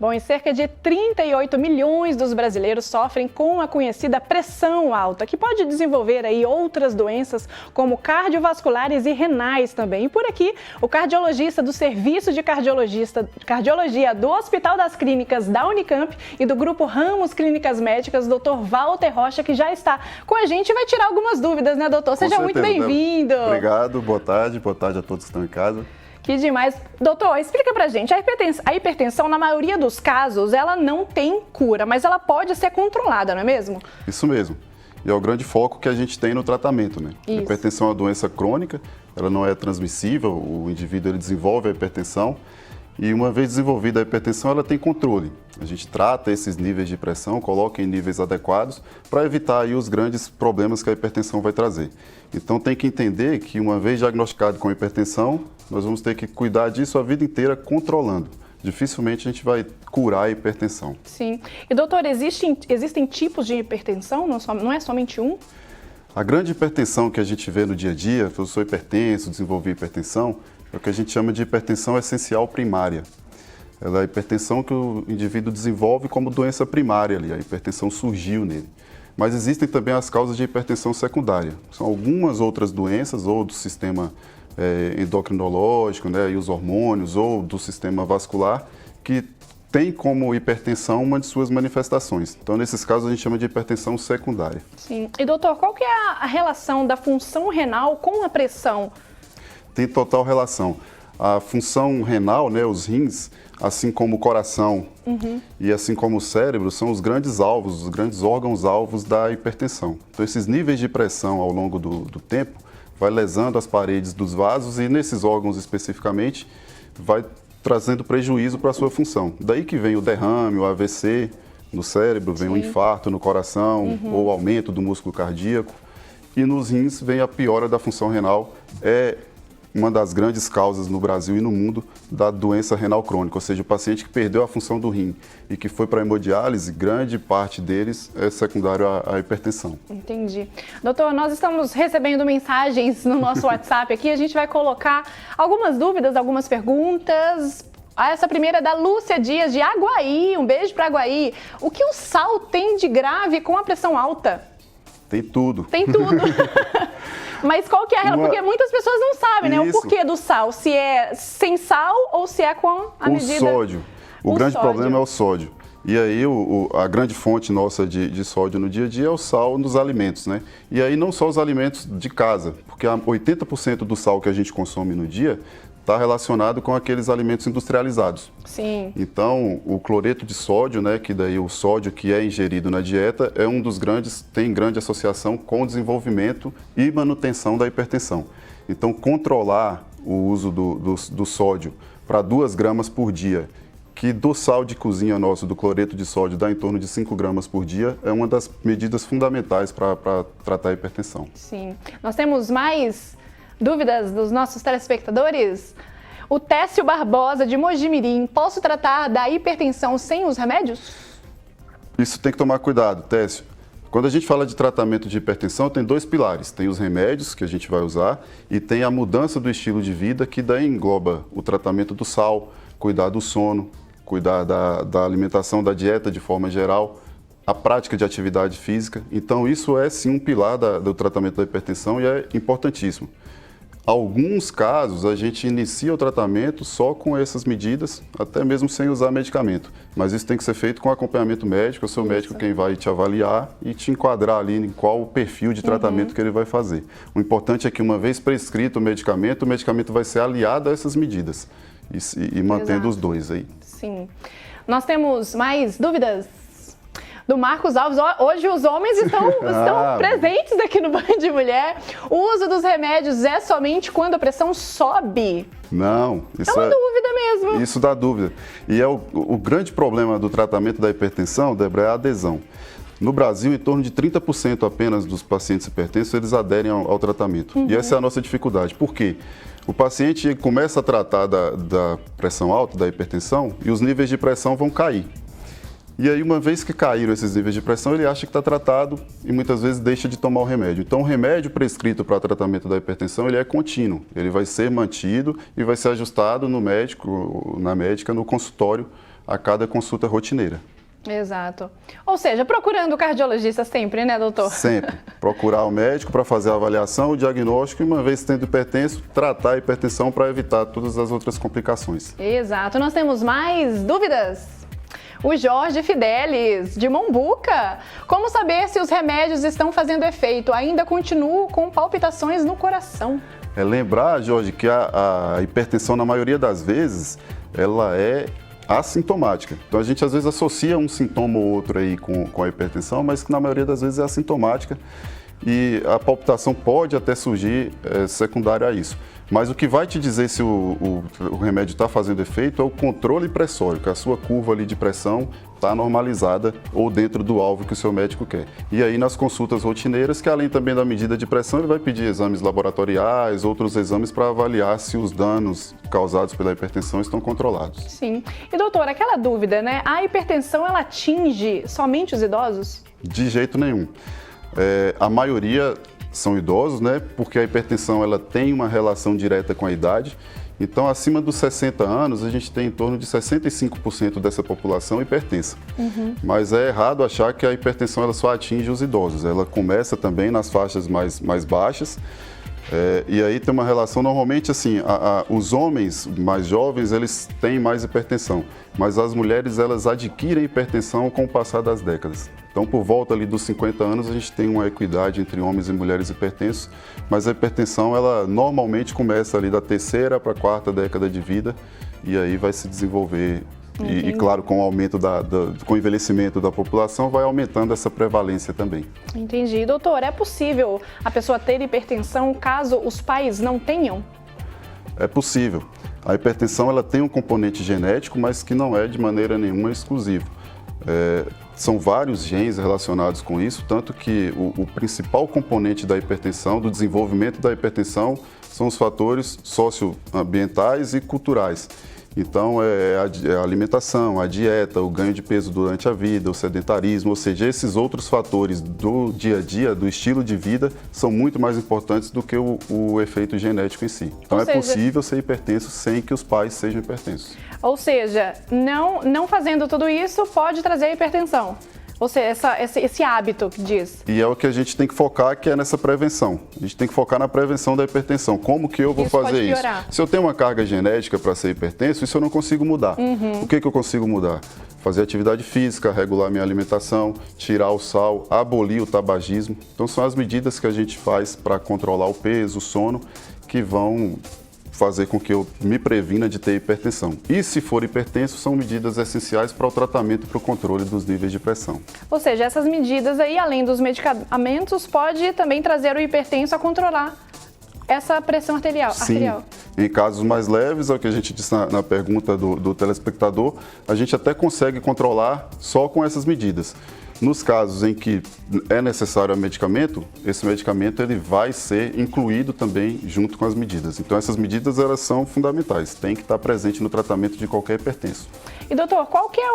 Bom, e cerca de 38 milhões dos brasileiros sofrem com a conhecida pressão alta, que pode desenvolver aí outras doenças como cardiovasculares e renais também. E por aqui, o cardiologista do Serviço de Cardiologia do Hospital das Clínicas da Unicamp e do Grupo Ramos Clínicas Médicas, Dr. Walter Rocha, que já está com a gente e vai tirar algumas dúvidas, né, doutor? Seja muito bem-vindo. Obrigado, boa tarde a todos que estão em casa. Que demais. Doutor, explica pra gente, a hipertensão, na maioria dos casos, ela não tem cura, mas ela pode ser controlada, não é mesmo? Isso mesmo. E é o grande foco que a gente tem no tratamento, né? A hipertensão é uma doença crônica, ela não é transmissível, o indivíduo ele desenvolve a hipertensão e uma vez desenvolvida a hipertensão, ela tem controle. A gente trata esses níveis de pressão, coloca em níveis adequados para evitar aí os grandes problemas que a hipertensão vai trazer. Então tem que entender que uma vez diagnosticado com hipertensão, nós vamos ter que cuidar disso a vida inteira controlando. Dificilmente a gente vai curar a hipertensão. Sim. E doutor, existem tipos de hipertensão? Não é somente um? A grande hipertensão que a gente vê no dia a dia, eu sou hipertenso, desenvolvi hipertensão, é o que a gente chama de hipertensão essencial primária. Ela é a hipertensão que o indivíduo desenvolve como doença primária ali, a hipertensão surgiu nele. Mas existem também as causas de hipertensão secundária. São algumas outras doenças, ou do sistema endocrinológico, né, e os hormônios, ou do sistema vascular, que tem como hipertensão uma de suas manifestações. Então, nesses casos, a gente chama de hipertensão secundária. Sim. E, doutor, qual que é a relação da função renal com a pressão? Tem total relação. A função renal, né, os rins, assim como o coração e assim como o cérebro, são os grandes alvos, os grandes órgãos-alvos da hipertensão. Então, esses níveis de pressão ao longo do tempo vai lesando as paredes dos vasos e nesses órgãos especificamente vai trazendo prejuízo para a sua função. Daí que vem o derrame, o AVC no cérebro, vem o infarto no coração ou aumento do músculo cardíaco. E nos rins vem a piora da função renal. É uma das grandes causas no Brasil e no mundo da doença renal crônica, ou seja, o paciente que perdeu a função do rim e que foi para a hemodiálise, grande parte deles é secundário à hipertensão. Entendi. Doutor, nós estamos recebendo mensagens no nosso WhatsApp aqui, a gente vai colocar algumas dúvidas, algumas perguntas. Essa primeira é da Lúcia Dias, de Aguaí, um beijo para Aguaí. O que o sal tem de grave com a pressão alta? Tem tudo. Tem tudo. Mas qual que é a relação? Porque muitas pessoas não sabem, né? O porquê do sal. Se é sem sal ou se é com a medida... O sódio. O grande problema é o sódio. E aí a grande fonte nossa de sódio no dia a dia é o sal nos alimentos, né? E aí não só os alimentos de casa, porque 80% do sal que a gente consome no dia está relacionado com aqueles alimentos industrializados. Sim. Então, o cloreto de sódio, né, que daí o sódio que é ingerido na dieta, é um dos grandes, tem grande associação com o desenvolvimento e manutenção da hipertensão. Então, controlar o uso do sódio para 2 gramas por dia, que do sal de cozinha nosso, do cloreto de sódio, dá em torno de 5 gramas por dia, é uma das medidas fundamentais para tratar a hipertensão. Sim. Nós temos mais dúvidas dos nossos telespectadores? O Técio Barbosa, de Mojimirim, posso tratar da hipertensão sem os remédios? Isso tem que tomar cuidado, Técio. Quando a gente fala de tratamento de hipertensão, tem 2 pilares. Tem os remédios, que a gente vai usar, e tem a mudança do estilo de vida, que daí engloba o tratamento do sal, cuidar do sono, cuidar da alimentação, da dieta de forma geral, a prática de atividade física. Então, isso é sim um pilar do tratamento da hipertensão e é importantíssimo. Alguns casos, a gente inicia o tratamento só com essas medidas, até mesmo sem usar medicamento. Mas isso tem que ser feito com acompanhamento médico, é o seu médico quem vai te avaliar e te enquadrar ali em qual o perfil de tratamento que ele vai fazer. O importante é que, uma vez prescrito o medicamento vai ser aliado a essas medidas e mantendo os dois aí. Sim. Nós temos mais dúvidas? Do Marcos Alves, hoje os homens estão presentes aqui no Band de Mulher. O uso dos remédios é somente quando a pressão sobe? Não, isso é uma dúvida mesmo. Isso dá dúvida. E é o grande problema do tratamento da hipertensão, Débora, é a adesão. No Brasil, em torno de 30% apenas dos pacientes hipertensos, eles aderem ao tratamento. E essa é a nossa dificuldade. Por quê? O paciente começa a tratar da pressão alta, da hipertensão, e os níveis de pressão vão cair. E aí, uma vez que caíram esses níveis de pressão, ele acha que está tratado e muitas vezes deixa de tomar o remédio. Então, o remédio prescrito para tratamento da hipertensão, ele é contínuo. Ele vai ser mantido e vai ser ajustado no médico, na médica, no consultório, a cada consulta rotineira. Exato. Ou seja, procurando o cardiologista sempre, né, doutor? Sempre. Procurar o médico para fazer a avaliação, o diagnóstico e, uma vez tendo hipertenso, tratar a hipertensão para evitar todas as outras complicações. Exato. Nós temos mais dúvidas? O Jorge Fidelis, de Mombuca. Como saber se os remédios estão fazendo efeito? Ainda continuo com palpitações no coração. É lembrar, Jorge, que a hipertensão, na maioria das vezes, ela é assintomática. Então a gente às vezes associa um sintoma ou outro aí com a hipertensão, mas que na maioria das vezes é assintomática e a palpitação pode até surgir secundária a isso. Mas o que vai te dizer se o remédio está fazendo efeito é o controle pressório, que a sua curva ali de pressão está normalizada ou dentro do alvo que o seu médico quer. E aí nas consultas rotineiras, que além também da medida de pressão, ele vai pedir exames laboratoriais, outros exames para avaliar se os danos causados pela hipertensão estão controlados. Sim. E doutor, aquela dúvida, né? A hipertensão, ela atinge somente os idosos? De jeito nenhum. A maioria são idosos, né? Porque a hipertensão ela tem uma relação direta com a idade. Então, acima dos 60 anos, a gente tem em torno de 65% dessa população hipertensa. Mas é errado achar que a hipertensão ela só atinge os idosos. Ela começa também nas faixas mais baixas. E aí tem uma relação, normalmente assim, os homens mais jovens, eles têm mais hipertensão, mas as mulheres, elas adquirem hipertensão com o passar das décadas. Então, por volta ali dos 50 anos, a gente tem uma equidade entre homens e mulheres hipertensos, mas a hipertensão, ela normalmente começa ali da terceira para a quarta década de vida, e aí vai se desenvolver. E claro, com o aumento com o envelhecimento da população, vai aumentando essa prevalência também. Entendi. Doutor, é possível a pessoa ter hipertensão caso os pais não tenham? É possível. A hipertensão ela tem um componente genético, mas que não é de maneira nenhuma exclusivo. São vários genes relacionados com isso, tanto que o principal componente da hipertensão, do desenvolvimento da hipertensão, são os fatores socioambientais e culturais. Então, a alimentação, a dieta, o ganho de peso durante a vida, o sedentarismo, ou seja, esses outros fatores do dia a dia, do estilo de vida, são muito mais importantes do que o efeito genético em si. Então, possível ser hipertenso sem que os pais sejam hipertensos. Ou seja, não fazendo tudo isso pode trazer hipertensão. Ou seja, esse hábito que diz. E é o que a gente tem que focar, que é nessa prevenção. A gente tem que focar na prevenção da hipertensão. Como que eu vou fazer isso? Se eu tenho uma carga genética para ser hipertenso, isso eu não consigo mudar. O que eu consigo mudar? Fazer atividade física, regular minha alimentação, tirar o sal, abolir o tabagismo. Então são as medidas que a gente faz para controlar o peso, o sono, que vão fazer com que eu me previna de ter hipertensão. E se for hipertenso, são medidas essenciais para o tratamento e para o controle dos níveis de pressão. Ou seja, essas medidas aí, além dos medicamentos, pode também trazer o hipertenso a controlar essa pressão arterial. Sim. Em casos mais leves, é o que a gente disse na pergunta do telespectador, a gente até consegue controlar só com essas medidas. Nos casos em que é necessário medicamento, esse medicamento ele vai ser incluído também junto com as medidas. Então essas medidas elas são fundamentais, tem que estar presente no tratamento de qualquer hipertenso. E doutor, qual que é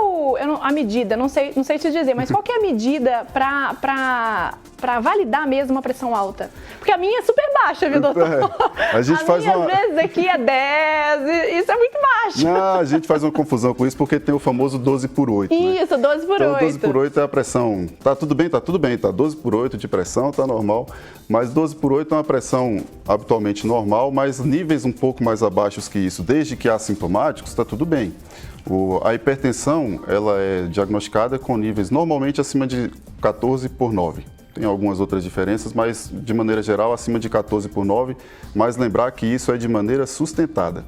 a medida, não sei te dizer, mas qual que é a medida para validar mesmo a pressão alta? Porque a minha é super baixa, viu, doutor? A gente às vezes aqui é 10, isso é muito baixo. Não, a gente faz uma confusão com isso porque tem o famoso 12/8. Isso, né? 12/8. Então 12/8 é a pressão. Tá tudo bem, tá 12/8 de pressão, tá normal, mas 12/8 é uma pressão habitualmente normal, mas níveis um pouco mais abaixo que isso, desde que assintomáticos, está tudo bem. A hipertensão, ela é diagnosticada com níveis normalmente acima de 14/9. Tem algumas outras diferenças, mas de maneira geral acima de 14/9, mas lembrar que isso é de maneira sustentada.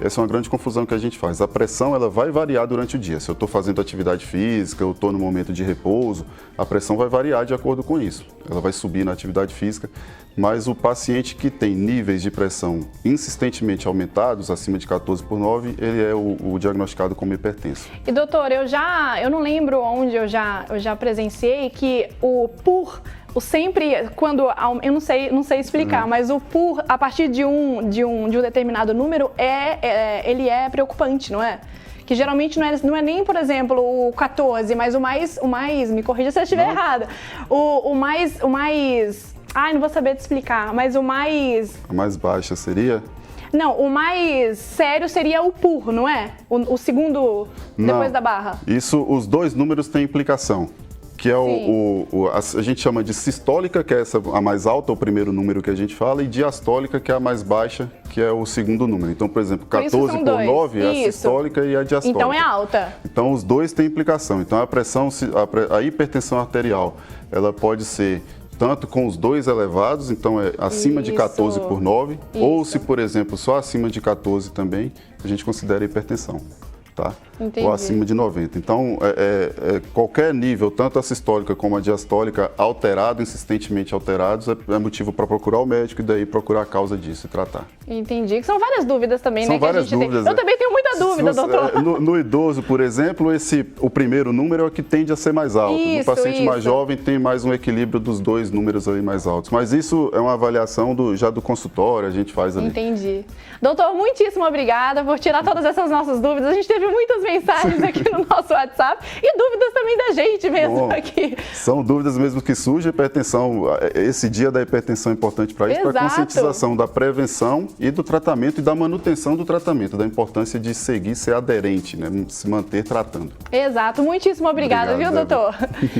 Essa é uma grande confusão que a gente faz. A pressão ela vai variar durante o dia. Se eu estou fazendo atividade física, eu estou no momento de repouso, a pressão vai variar de acordo com isso. Ela vai subir na atividade física, mas o paciente que tem níveis de pressão insistentemente aumentados, acima de 14/9, ele é o diagnosticado como hipertenso. E doutor, eu não lembro onde eu já presenciei que sempre, quando, eu não sei explicar, mas a partir de um determinado número, ele é preocupante, não é? Que geralmente não é nem, por exemplo, o 14, mas o mais, me corrija se eu estiver errada, o mais Ai, não vou saber te explicar, mas o mais... A mais baixa seria? Não, o mais sério seria o PUR, não é? O segundo depois Não. da barra. Isso, os dois números têm implicação, que é a gente chama de sistólica, que é a mais alta, o primeiro número que a gente fala, e diastólica, que é a mais baixa, que é o segundo número. Então, por exemplo, 14 por 9 é a sistólica e a diastólica. Então é alta. Então, os dois têm implicação. Então, a hipertensão arterial, ela pode ser tanto com os dois elevados, então é acima de 14 por 9, ou se, por exemplo, só acima de 14 também, a gente considera hipertensão, tá? Entendi. Ou acima de 90. Então, qualquer nível, tanto a sistólica como a diastólica, alterado, insistentemente alterados, é motivo para procurar o médico e daí procurar a causa disso e tratar. Entendi. Que são várias dúvidas também, São né? várias que a gente dúvidas. tem. Eu também tenho muita dúvida, doutor. No idoso, por exemplo, o primeiro número é o que tende a ser mais alto. No paciente mais jovem tem mais um equilíbrio dos dois números ali mais altos. Mas isso é uma avaliação já do consultório, a gente faz ali. Entendi. Doutor, muitíssimo obrigada por tirar todas essas nossas dúvidas. A gente teve muitas mensagens aqui no nosso WhatsApp e dúvidas também da gente mesmo aqui. São dúvidas mesmo que surgem. Hipertensão, esse dia da hipertensão é importante para isso, para a conscientização da prevenção e do tratamento e da manutenção do tratamento, da importância de seguir, ser aderente, né? Se manter tratando. Exato. Muitíssimo obrigada, viu, doutor?